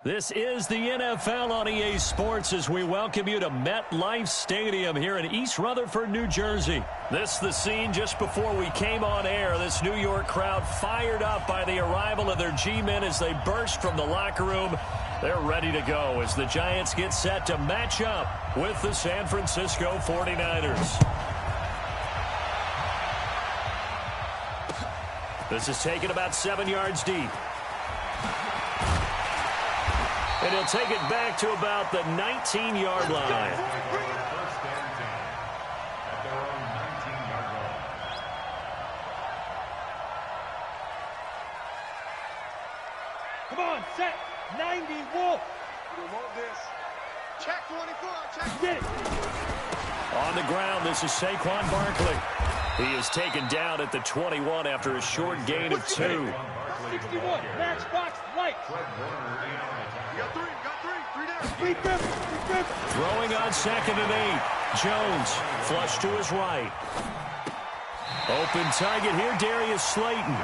This is the NFL on EA Sports as we welcome you to MetLife Stadium here in East Rutherford, New Jersey. This is the scene just before we came on air. This New York crowd fired up by the arrival of their G-men as they burst from the locker room. They're ready to go as the Giants get set to match up with the San Francisco 49ers. This is taken about 7 yards deep. And he'll take it back to about the 19-yard line. Come on, set, 90, Wolf. We want this. Check 24, check. Get it. On the ground, this is Saquon Barkley. He is taken down at the 21 after a short gain of 2. 61, matchbox, light. Got three down. Throwing on 2nd and 8. Jones, flush to his right. Open target here, Darius Slayton.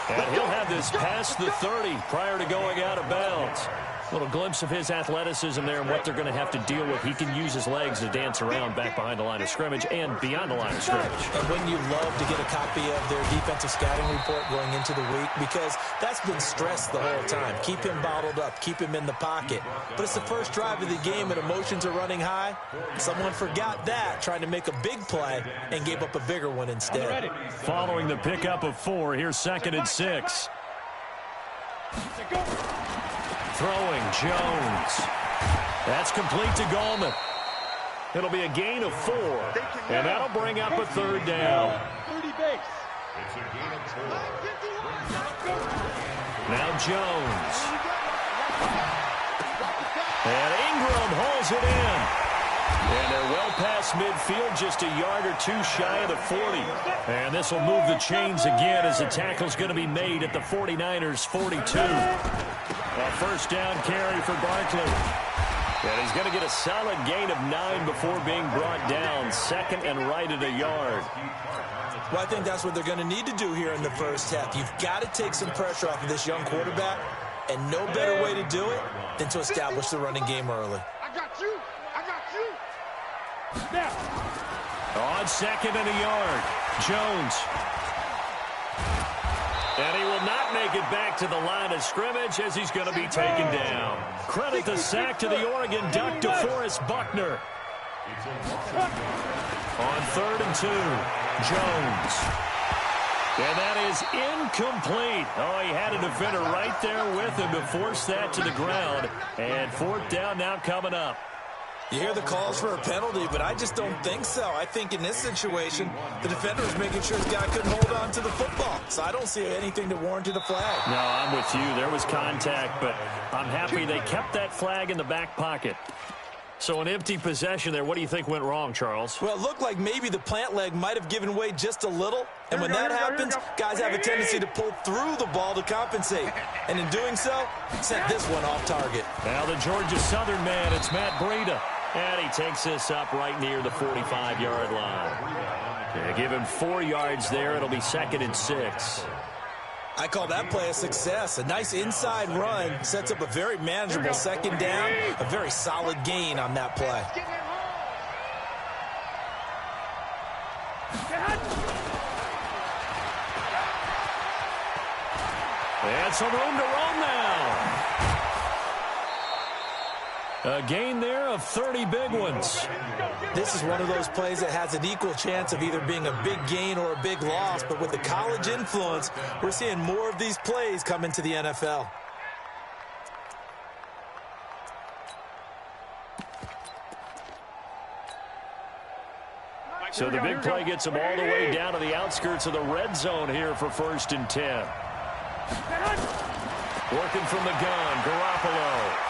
And he'll have this past the 30 prior to going out of bounds. A little glimpse of his athleticism there and what they're going to have to deal with. He can use his legs to dance around back behind the line of scrimmage and beyond the line of scrimmage. And wouldn't you love to get a copy of their defensive scouting report going into the week? Because that's been stressed the whole time. Keep him bottled up. Keep him in the pocket. But it's the first drive of the game and emotions are running high. Someone forgot that, trying to make a big play and gave up a bigger one instead. Following the pickup of 4, here's 2nd and 6. Throwing, Jones. That's complete to Gallman. It'll be a gain of 4, and that'll bring up a 3rd down. 30 base. Now Jones. And Ingram hauls it in. And they're well past midfield, just a yard or 2 shy of the 40. And this will move the chains again as the tackle's going to be made at the 49ers' 42. A first down carry for Barkley. And he's going to get a solid gain of 9 before being brought down. 2nd and right at a yard. Well, I think that's what they're going to need to do here in the first half. You've got to take some pressure off of this young quarterback, and no better way to do it than to establish the running game early. I got you. Now. On 2nd and a yard, Jones. And he will not make it back to the line of scrimmage as he's going to be taken down. Credit the sack to the Oregon Duck, DeForest Buckner. On 3rd and 2, Jones. And that is incomplete. Oh, he had a defender right there with him to force that to the ground. And 4th down now coming up. You hear the calls for a penalty, but I just don't think so. I think in this situation, the defender was making sure his guy couldn't hold on to the football. So I don't see anything to warrant a flag. No, I'm with you. There was contact, but I'm happy they kept that flag in the back pocket. So an empty possession there. What do you think went wrong, Charles? Well, it looked like maybe the plant leg might have given way just a little. And when that happens, guys have a tendency to pull through the ball to compensate. And in doing so, sent this one off target. Now the Georgia Southern man, it's Matt Breida. And he takes this up right near the 45-yard line. Yeah, give him 4 yards there. It'll be 2nd and 6. I call that play a success. A nice inside run sets up a very manageable 2nd down. A very solid gain on that play. And some room to roam now. A gain there of 30 big ones. This is one of those plays that has an equal chance of either being a big gain or a big loss. But with the college influence, we're seeing more of these plays come into the NFL. So the big play gets them all the way down to the outskirts of the red zone here for 1st and 10. Working from the gun, Garoppolo.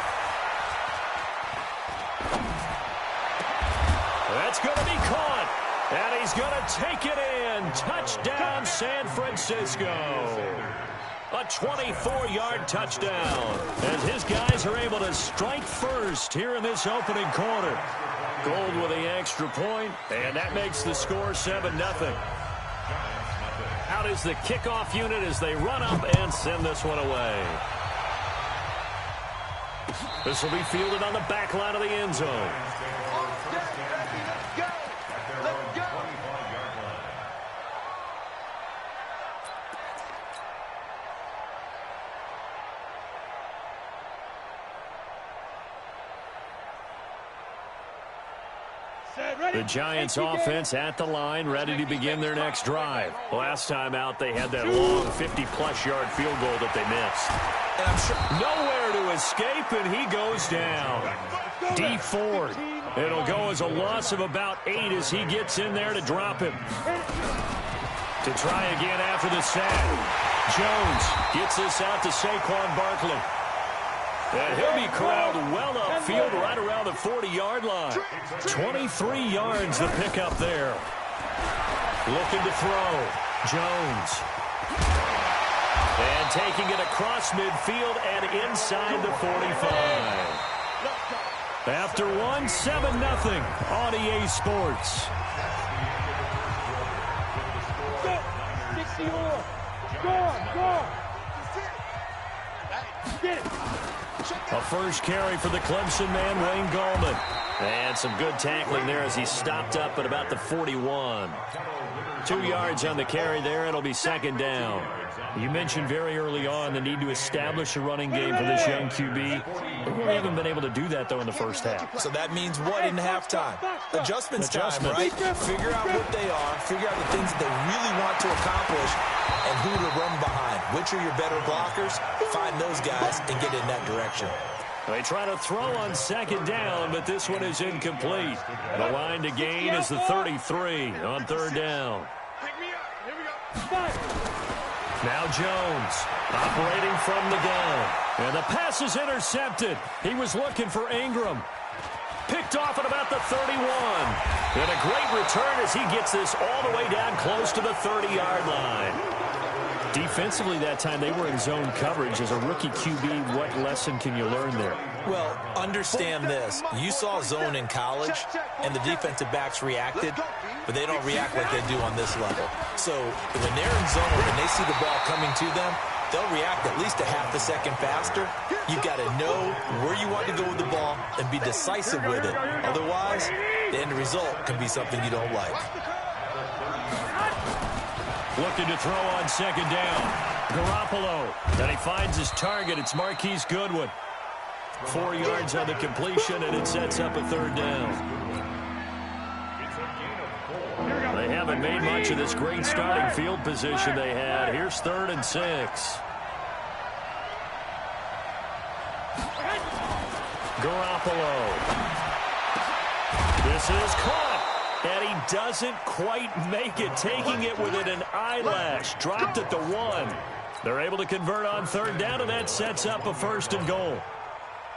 That's going to be caught, and he's going to take it in. Touchdown, San Francisco. A 24-yard touchdown as his guys are able to strike first here in this opening quarter. Gold with the extra point, and that makes the score 7-0. Out is the kickoff unit as they run up and send this one away. This will be fielded on the back line of the end zone. Let's go. Let's go. The Giants offense at the line, ready to begin their next drive. Last time out, they had that long 50-plus yard field goal that they missed. And I'm sure nowhere to escape, and he goes down. D Ford. It'll go as a loss of about 8 as he gets in there to drop him. To try again after the sack. Jones gets this out to Saquon Barkley. And he'll be corralled well upfield right around the 40-yard line. 23 yards the pickup there. Looking to throw. Jones. And taking it across midfield and inside the 45. After one, 7-0 on EA Sports. 64. Go. Get it. A first carry for the Clemson man, Wayne Gallman. And some good tackling there as he stopped up at about the 41. 2 yards on the carry there. It'll be second down. You mentioned very early on the need to establish a running game for this young QB. They really haven't been able to do that, though, in the first half. So that means what in halftime? Adjustments time, right? Figure out what they are, figure out the things that they really want to accomplish, and who to run behind. Which are your better blockers? Find those guys and get in that direction. They try to throw on second down, but this one is incomplete. The line to gain is the 33 on third down. Pick me up. Here we go. Now Jones operating from the gun. And the pass is intercepted. He was looking for Ingram. Picked off at about the 31. And a great return as he gets this all the way down close to the 30-yard line. Defensively that time, they were in zone coverage. As a rookie QB, what lesson can you learn there? Well, understand this. You saw zone in college, and the defensive backs reacted, but they don't react like they do on this level. So when they're in zone and they see the ball coming to them, they'll react at least a half a second faster. You've got to know where you want to go with the ball and be decisive with it. Otherwise, the end result can be something you don't like. Looking to throw on second down. Garoppolo. And he finds his target. It's Marquise Goodwin. 4 yards on the completion, and it sets up a third down. They haven't made much of this great starting field position they had. Here's 3rd and 6. Garoppolo. This is caught. And he doesn't quite make it, taking it within an eyelash. Dropped at the 1. They're able to convert on third down, and that sets up a 1st and goal.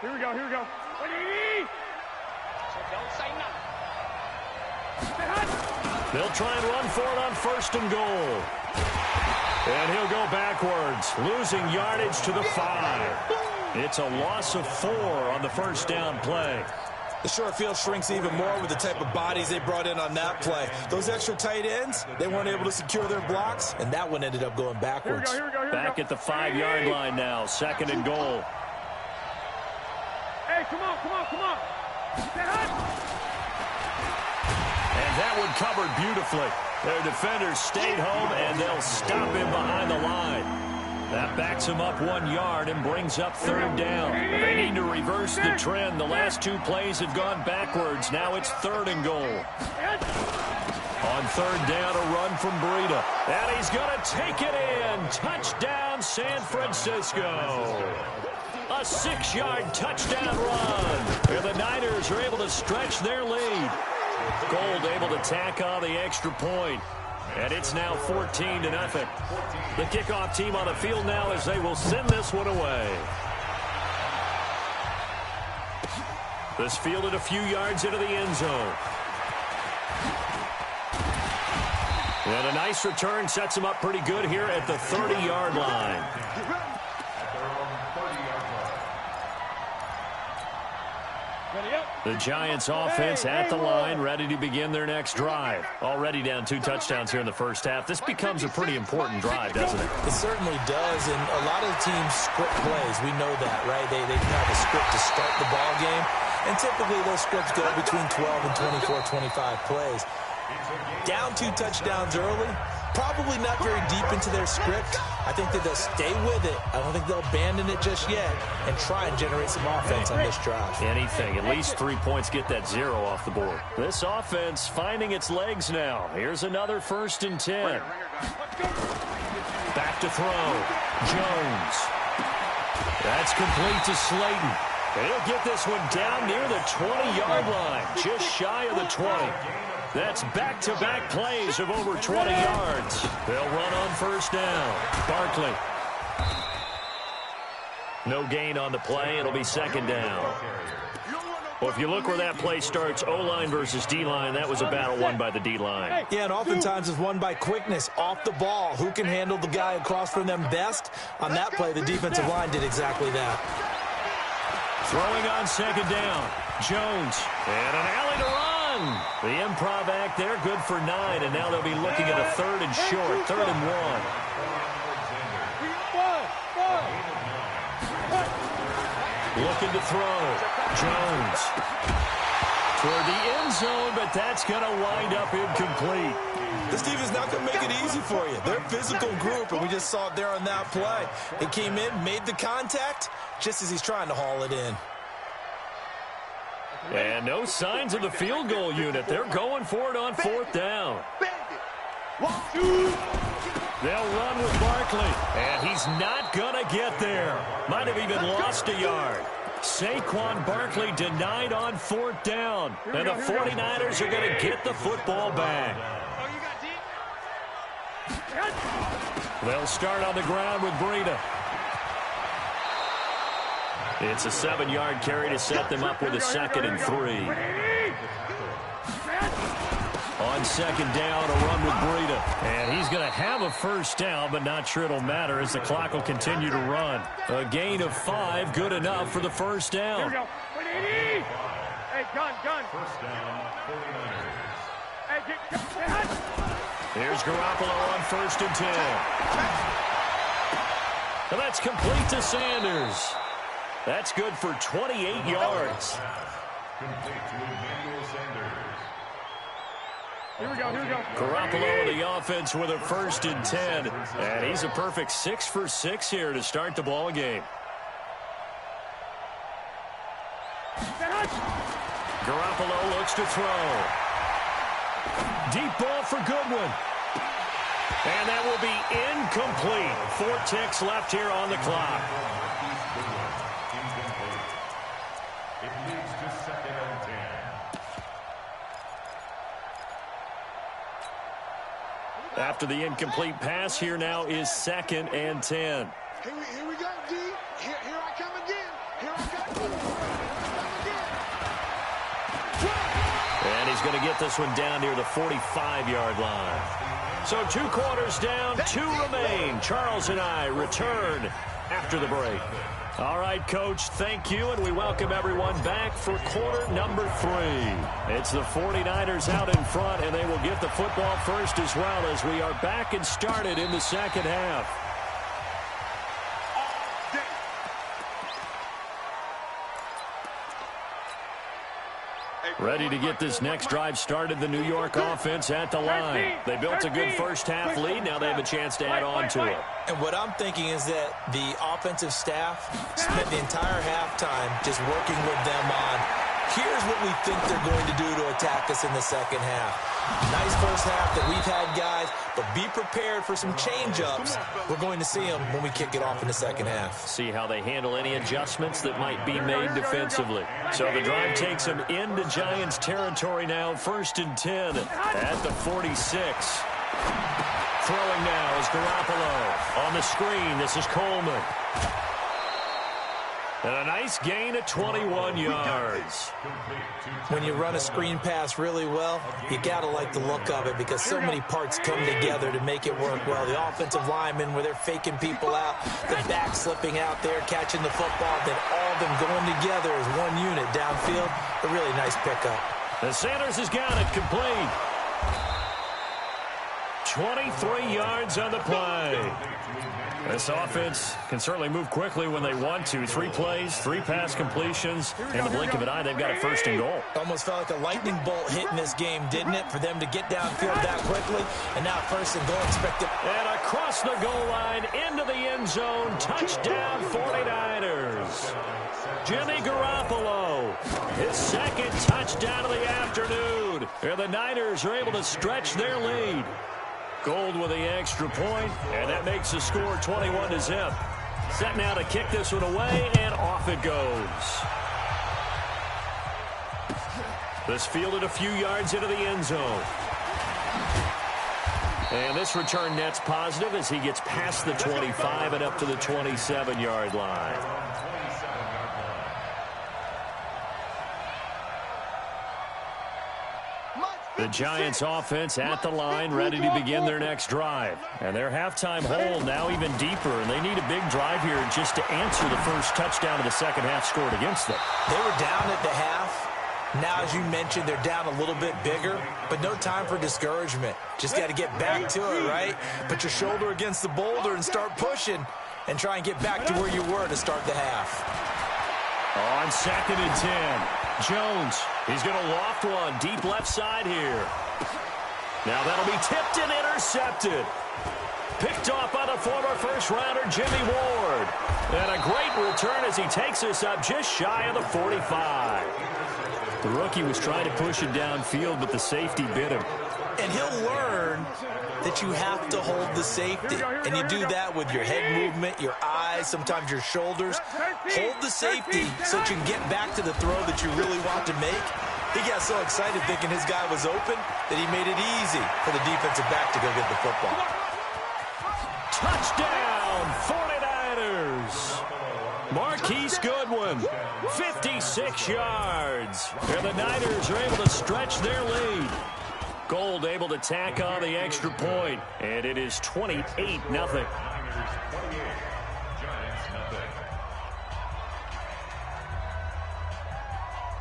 Here we go. Don't say nothing. They'll try and run for it on 1st and goal. And he'll go backwards, losing yardage to the 5. It's a loss of 4 on the first down play. The short field shrinks even more with the type of bodies they brought in on that play. Those extra tight ends, they weren't able to secure their blocks, and that one ended up going backwards. Here we go. Back at the 5-yard line now, 2nd and goal. Hey, come on. And that one covered beautifully. Their defenders stayed home, and they'll stop him behind the line. That backs him up 1 yard and brings up 3rd down. They need to reverse the trend. The last 2 plays have gone backwards. Now it's 3rd and goal. On 3rd down, a run from Breida. And he's going to take it in. Touchdown, San Francisco. A 6-yard touchdown run. And the Niners are able to stretch their lead. Gold able to tack on the extra point. And it's now 14-0. The kickoff team on the field now as they will send this one away. This fielded a few yards into the end zone. And a nice return sets him up pretty good here at the 30-yard line. Ready up. The Giants offense at the line, ready to begin their next drive. Already down 2 touchdowns here in the first half. This becomes a pretty important drive, doesn't it? It certainly does, and a lot of the teams script plays. We know that, right? They have a script to start the ball game, and typically those scripts go between 12 and 24, 25 plays. Down 2 touchdowns early, probably not very deep into their script. I think that they'll stay with it. I don't think they'll abandon it just yet and try and generate some offense on this drive. Anything. At least 3 points, get that 0 off the board. This offense finding its legs now. Here's another 1st and 10. Back to throw. Jones. That's complete to Slayton. He'll get this one down near the 20-yard line, just shy of the 20. That's back-to-back plays of over 20 yards. They'll run on 1st down. Barkley. No gain on the play. It'll be 2nd down. Well, if you look where that play starts, O-line versus D-line, that was a battle won by the D-line. Yeah, and oftentimes it's won by quickness, off the ball. Who can handle the guy across from them best? On that play, the defensive line did exactly that. Throwing on 2nd down. Jones. And an alley to run. The improv act there, good for 9, and now they'll be looking at a 3rd and short, 3rd and 1. Looking to throw. Jones. Toward the end zone, but that's going to wind up incomplete. This defense not going to make it easy for you. They're a physical group, and we just saw it there on that play. They came in, made the contact, just as he's trying to haul it in. And no signs of the field goal unit. They're going for it on 4th down. They'll run with Barkley, and he's not going to get there. Might have even lost a yard. Saquon Barkley denied on 4th down, and the 49ers are going to get the football back. They'll start on the ground with Breida. It's a 7-yard carry to set them up with a 2nd and 3. On 2nd down, a run with Breida. And he's going to have a 1st down, but not sure it'll matter as the clock will continue to run. A gain of 5, good enough for the 1st down. Here we go. Hey, gun. 1st down, 49ers. Hey, Here's Garoppolo on 1st and 10. And that's complete to Sanders. That's good for 28 yards. Here we go. Garoppolo in the offense with a 1st and 10. And he's a perfect 6 for 6 here to start the ball game. Garoppolo looks to throw. Deep ball for Goodwin. And that will be incomplete. 4 ticks left here on the clock. After the incomplete pass, here now is 2nd and 10. Here we go, D. Here I come again. And he's going to get this one down near the 45-yard line. So 2 quarters down, 2 remain. Charles and I return after the break. All right, Coach, thank you, and we welcome everyone back for quarter number 3. It's the 49ers out in front, and they will get the football first as well as we are back and started in the 2nd half. Ready to get this next drive started, the New York offense at the line. They built a good first half lead. Now they have a chance to add on to it. And what I'm thinking is that the offensive staff spent the entire halftime just working with them on, here's what we think they're going to do to attack us in the 2nd half. Nice first half that we've had, guys, but be prepared for some change-ups. We're going to see them when we kick it off in the 2nd half. See how they handle any adjustments that might be made defensively. So the drive takes them into Giants territory now, 1st and 10 at the 46. Throwing now is Garoppolo. On the screen, this is Coleman. And a nice gain of 21 yards. When you run a screen pass really well, you got to like the look of it because so many parts come together to make it work well. The offensive linemen, where they're faking people out, the backs slipping out there, catching the football, then all of them going together as one unit downfield. A really nice pickup. And Sanders has got it complete. 23 yards on the play. This offense can certainly move quickly when they want to. 3 plays, 3 pass completions. In the blink of an eye, they've got a 1st and goal. Almost felt like a lightning bolt hit in this game, didn't it? For them to get downfield that quickly. And now 1st and goal expected. And across the goal line, into the end zone. Touchdown 49ers. Jimmy Garoppolo, his 2nd touchdown of the afternoon. And the Niners are able to stretch their lead. Gold with the extra point, and that makes the score 21-0. Set now to kick this one away, and off it goes. This fielded a few yards into the end zone. And this return net's positive as he gets past the 25 and up to the 27-yard line. The Giants offense at the line, ready to begin their next drive. And their halftime hole now even deeper, and they need a big drive here just to answer the first touchdown of the second half scored against them. They were down at the half. Now, as you mentioned, they're down a little bit bigger, but no time for discouragement. Just got to get back to it, right? Put your shoulder against the boulder and start pushing and try and get back to where you were to start the half. On 2nd and 10. Jones, he's going to loft one deep left side here. Now that'll be tipped and intercepted. Picked off by the former first-rounder Jimmy Ward. And a great return as he takes us up just shy of the 45. The rookie was trying to push it downfield, but the safety bit him. And he'll learn that you have to hold the safety. And you do that with your head movement, your eyes, sometimes your shoulders. Hold the safety so that you can get back to the throw that you really want to make. He got so excited thinking his guy was open that he made it easy for the defensive back to go get the football. Touchdown, 49ers. Marquise Goodwin, 56 yards. And the Niners are able to stretch their lead. Gold able to tack on the extra point, and it is 28-0.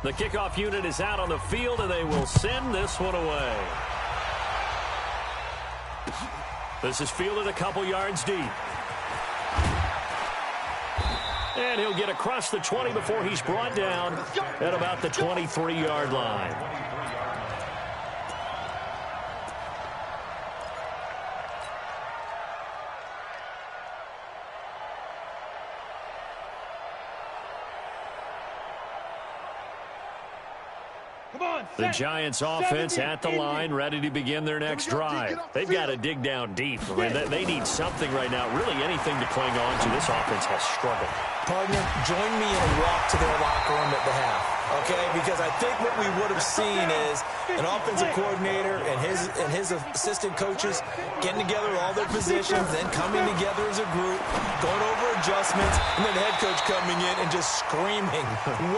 The kickoff unit is out on the field, and they will send this one away. This is fielded a couple yards deep. And he'll get across the 20 before he's brought down at about the 23-yard line. The Giants offense at the line, ready to begin their next drive. They've got to dig down deep. I mean, they need something right now, really anything to cling on to. This offense has struggled. Partner, join me in a walk to their locker room at the half, okay? Because I think what we would have seen is an offensive coordinator and his assistant coaches getting together with all their positions, then coming together as a group, going over adjustments, and then the head coach coming in and just screaming,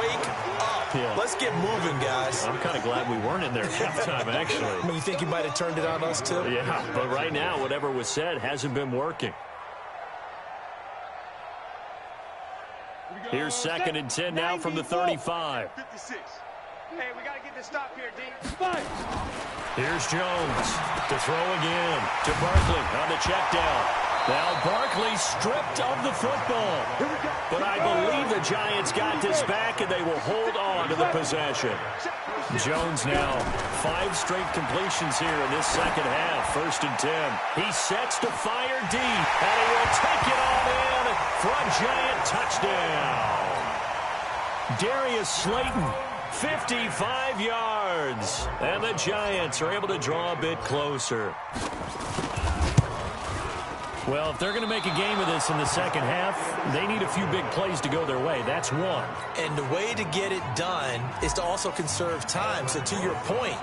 "Wake up. Yeah. Let's get moving, guys." I'm kind of glad we weren't in there at halftime, actually. You think he might have turned it on us, too? Yeah, but right now, whatever was said hasn't been working. Here's 2nd and 10 now from the 35. 56. Hey, we got to get this stop here, D. Here's Jones to throw again to Barkley on the check down. Now Barkley stripped of the football. But I believe the Giants got this back, and they will hold on to the possession. Jones now 5 straight completions here in this second half. 1st and 10. He sets to fire deep, and he will take it all in for a Giant touchdown. Darius Slayton, 55 yards. And the Giants are able to draw a bit closer. Well, if they're going to make a game of this in the second half, they need a few big plays to go their way. That's one. And the way to get it done is to also conserve time. So to your point,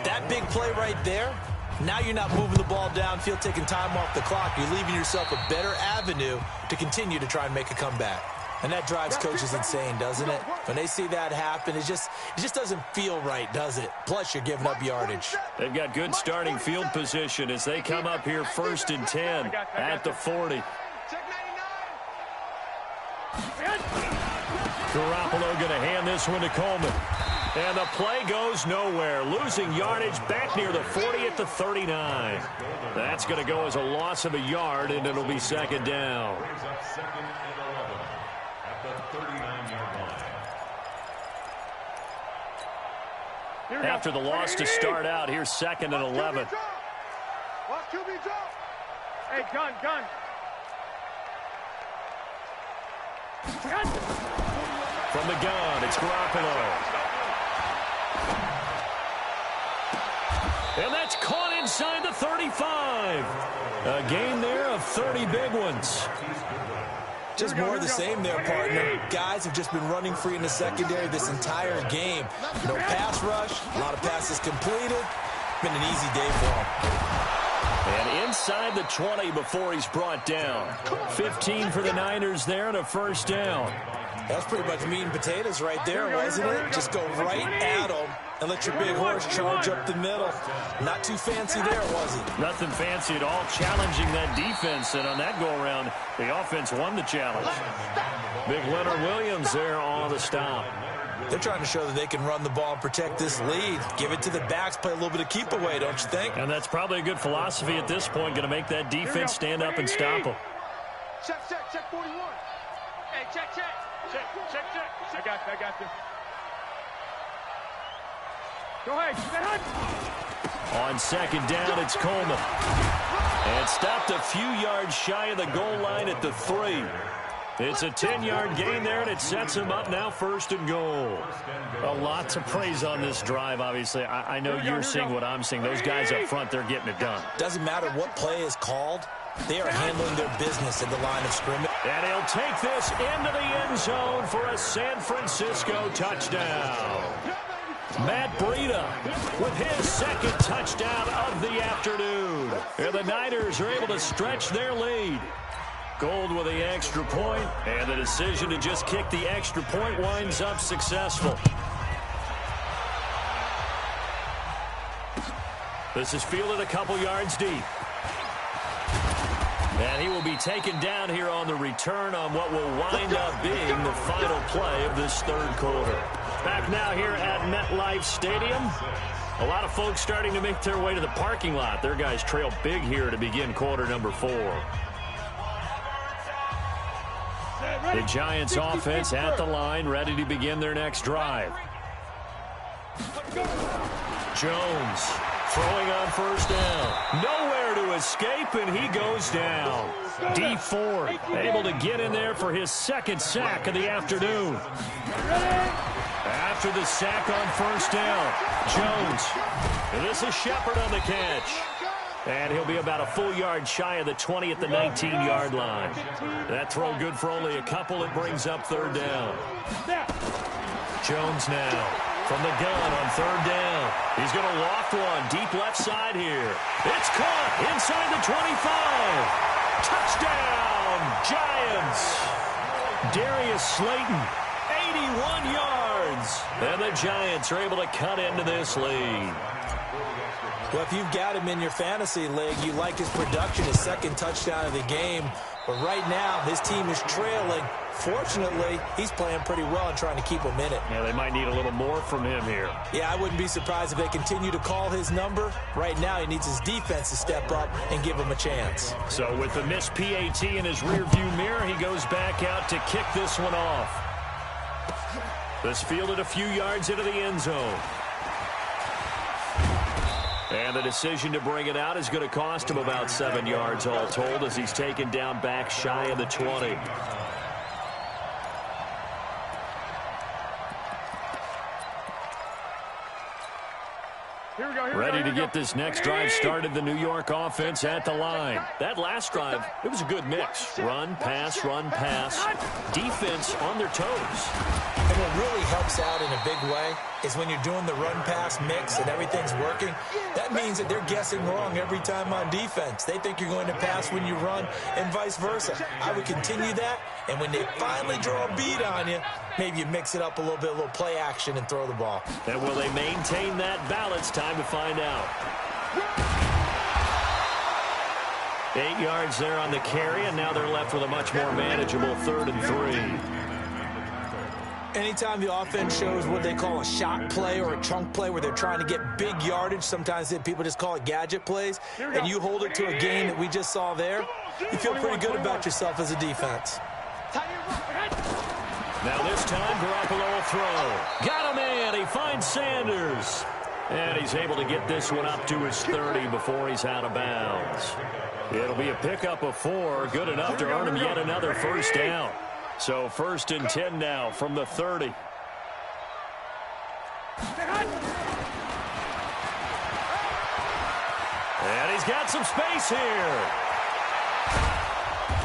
that big play right there, now you're not moving the ball downfield, taking time off the clock. You're leaving yourself a better avenue to continue to try and make a comeback. And that drives coaches insane, doesn't it? When they see that happen, it just doesn't feel right, does it? Plus, you're giving up yardage. They've got good starting field position as they come up here 1st and 10 at the 40. Garoppolo going to hand this one to Coleman. And the play goes nowhere. Losing yardage back near the 40 at the 39. That's going to go as a loss of a yard, and it'll be second down. Second and 11 at the 39-yard line. After the loss to start out, here's second and 11. Watch QB drop. Hey, gun. From the gun, it's Garoppolo. And that's caught inside the 35. A gain there of 30 big ones. Just more of the same there, partner. Guys have just been running free in the secondary this entire game. No pass rush, a lot of passes completed. Been an easy day for him. And inside the 20 before he's brought down. 15 for the Niners there and a first down. That's pretty much meat and potatoes right there, wasn't it? Just go right at him and let your big horse charge up the middle. Not too fancy there, was it? Nothing fancy at all, challenging that defense. And on that go-around, the offense won the challenge. Big Leonard Williams there on the stop. They're trying to show that they can run the ball and protect this lead. Give it to the backs, play a little bit of keep away, don't you think? And that's probably a good philosophy at this point, going to make that defense stand up and stop them. Check 41. Hey, check. I got you. Go ahead. On second down, it's Coleman. And stopped a few yards shy of the goal line at the 3. It's a 10-yard gain there, and it sets him up now first and goal. A lot to praise on this drive, obviously. I know you're seeing what I'm seeing. Those guys up front, they're getting it done. Doesn't matter what play is called. They are handling their business in the line of scrimmage. And he'll take this into the end zone for a San Francisco touchdown. Matt Breida with his second touchdown of the afternoon. And the Niners are able to stretch their lead. Gold with the extra point, and the decision to just kick the extra point winds up successful. This is fielded a couple yards deep. And he will be taken down here on the return on what will wind up being the final play of this third quarter. Back now here at MetLife Stadium. A lot of folks starting to make their way to the parking lot. Their guys trail big here to begin quarter number 4. The Giants offense at the line, ready to begin their next drive. Jones throwing on first down. Nowhere to escape, and he goes down. Dee Ford able to get in there for his second sack of the afternoon. After the sack on first down, Jones. And this is Shepard on the catch. And he'll be about a full yard shy of the 20 at the 19-yard line. That throw good for only a couple. It brings up third down. Jones now from the gun on third down. He's going to loft one deep left side here. It's caught inside the 25. Touchdown, Giants. Darius Slayton, 81 yards. And the Giants are able to cut into this lead. Well, if you've got him in your fantasy league, you like his production, his second touchdown of the game. But right now, his team is trailing. Fortunately, he's playing pretty well and trying to keep him in it. Yeah, they might need a little more from him here. Yeah, I wouldn't be surprised if they continue to call his number. Right now, he needs his defense to step up and give him a chance. So with the missed PAT in his rearview mirror, he goes back out to kick this one off. This fielded a few yards into the end zone. And the decision to bring it out is going to cost him about 7 yards all told as he's taken down back shy of the 20. Ready to get this next drive started, the New York offense at the line. That last drive, it was a good mix. Run, pass, defense on their toes. And what really helps out in a big way is when you're doing the run-pass mix and everything's working, that means that they're guessing wrong every time on defense. They think you're going to pass when you run and vice versa. I would continue that, and when they finally draw a beat on you, maybe you mix it up a little bit, a little play action, and throw the ball. And will they maintain that balance? Time to find out. 8 yards there on the carry, and now they're left with a much more manageable 3rd and 3. Anytime the offense shows what they call a shot play or a chunk play where they're trying to get big yardage, sometimes people just call it gadget plays, and you hold it to a gain that we just saw there, you feel pretty good about yourself as a defense. Now this time, Garoppolo will throw. Got him in. He finds Sanders. And he's able to get this one up to his 30 before he's out of bounds. It'll be a pickup of 4, good enough to earn him yet another first down. So 1st and 10 now from the 30. And he's got some space here.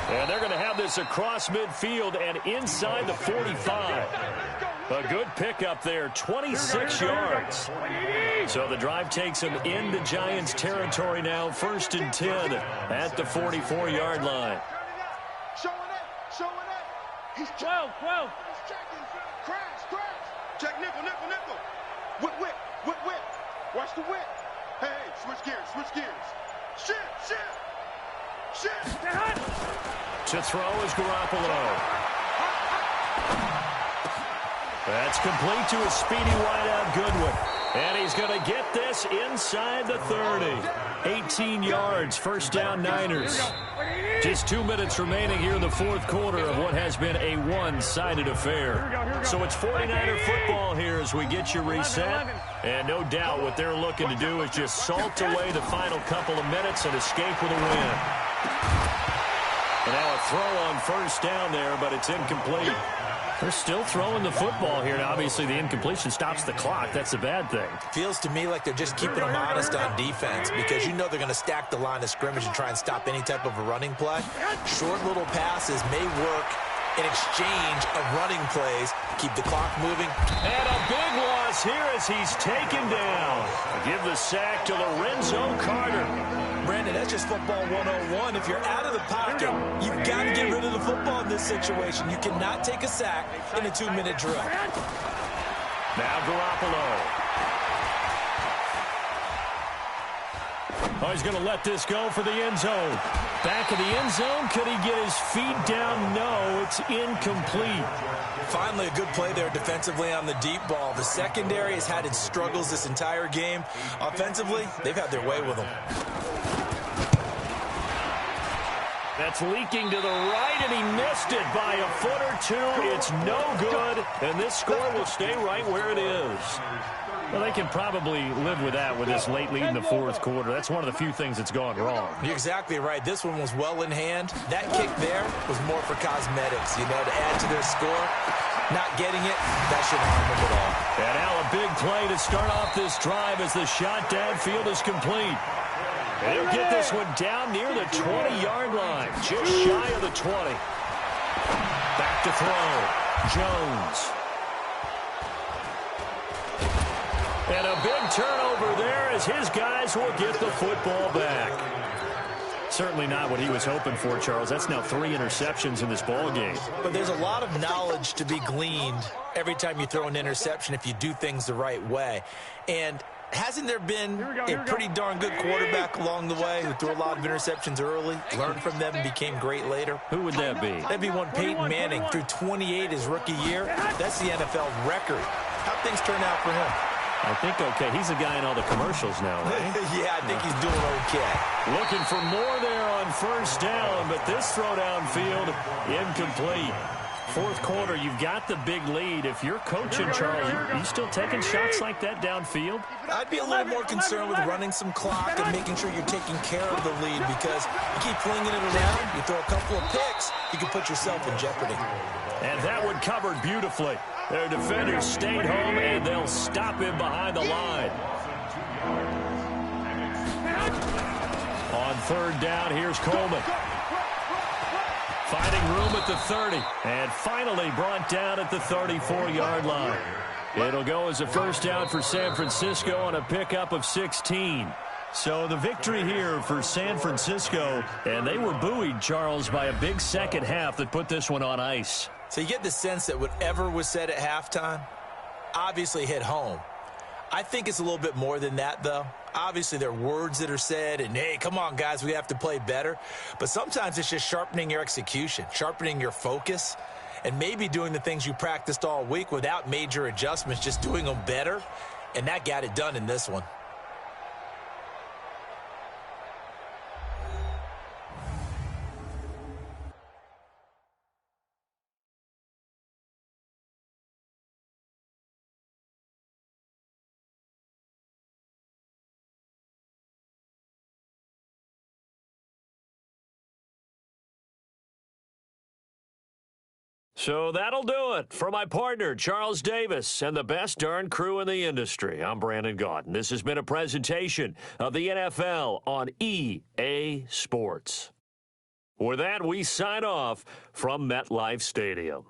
And they're going to have this across midfield and inside the 45. A good pickup there, 26 yards. So the drive takes him into Giants territory now, 1st and 10 at the 44-yard line. He's 12. He's checking. Crash. Check nickel. Whip. Watch the whip. Hey, switch gears. Shit. To throw is Garoppolo. That's complete to a speedy wideout Goodwin. And he's going to get this inside the 30. 18 yards, first down Niners. Just 2 minutes remaining here in the 4th quarter of what has been a one-sided affair. So it's 49er football here as we get you reset. And no doubt what they're looking to do is just salt away the final couple of minutes and escape with a win. And now a throw on first down there, but it's incomplete. They're still throwing the football here. Now, obviously, the incompletion stops the clock. That's a bad thing. Feels to me like they're just keeping them honest on defense because you know they're going to stack the line of scrimmage and try and stop any type of a running play. Short little passes may work in exchange of running plays. Keep the clock moving. And a big loss here as he's taken down. Give the sack to Lorenzo Carter. Brandon, that's just football 101. If you're out of the pocket, you've got to get rid of the football in this situation. You cannot take a sack in a 2-minute drill. Now Garoppolo. Oh, he's going to let this go for the end zone. Back of the end zone. Could he get his feet down? No, it's incomplete. Finally, a good play there defensively on the deep ball. The secondary has had its struggles this entire game. Offensively, they've had their way with them. That's leaking to the right, and he missed it by a foot or two. It's no good, and this score will stay right where it is. Well, they can probably live with that with this late lead in the 4th quarter. That's one of the few things that's gone wrong. You're exactly right. This one was well in hand. That kick there was more for cosmetics, you know, to add to their score. Not getting it, that shouldn't harm them at all. And now a big play to start off this drive as the shot downfield is complete. And he'll get this one down near the 20-yard line, just shy of the 20. Back to throw. Jones. And a big turnover there as his guys will get the football back. Certainly not what he was hoping for, Charles. That's now 3 interceptions in this ball game. But there's a lot of knowledge to be gleaned every time you throw an interception if you do things the right way. And hasn't there been a pretty darn good quarterback along the way who threw a lot of interceptions early, learned from them, and became great later? Who would that be? That'd be one Peyton Manning, threw 28 his rookie year. That's the NFL record. How'd things turn out for him? I think okay. He's a guy in all the commercials now, right? Yeah, I think he's doing okay. Looking for more there on first down, but this throw downfield incomplete. 4th quarter, you've got the big lead. If you're coaching, Charles, you still taking shots like that downfield? I'd be a little more concerned with running some clock and making sure you're taking care of the lead because you keep flinging it around, you throw a couple of picks, you can put yourself in jeopardy. And that one covered beautifully. Their defenders stayed home, and they'll stop him behind the line. On 3rd down, here's Coleman. Finding room at the 30, and finally brought down at the 34-yard line. It'll go as a first down for San Francisco on a pickup of 16. So the victory here for San Francisco, and they were buoyed, Charles, by a big second half that put this one on ice. So you get the sense that whatever was said at halftime obviously hit home. I think it's a little bit more than that, though. Obviously, there are words that are said, and, hey, come on, guys, we have to play better. But sometimes it's just sharpening your execution, sharpening your focus, and maybe doing the things you practiced all week without major adjustments, just doing them better. And that got it done in this one. So that'll do it for my partner, Charles Davis, and the best darn crew in the industry. I'm Brandon Gaudin. This has been a presentation of the NFL on EA Sports. With that, we sign off from MetLife Stadium.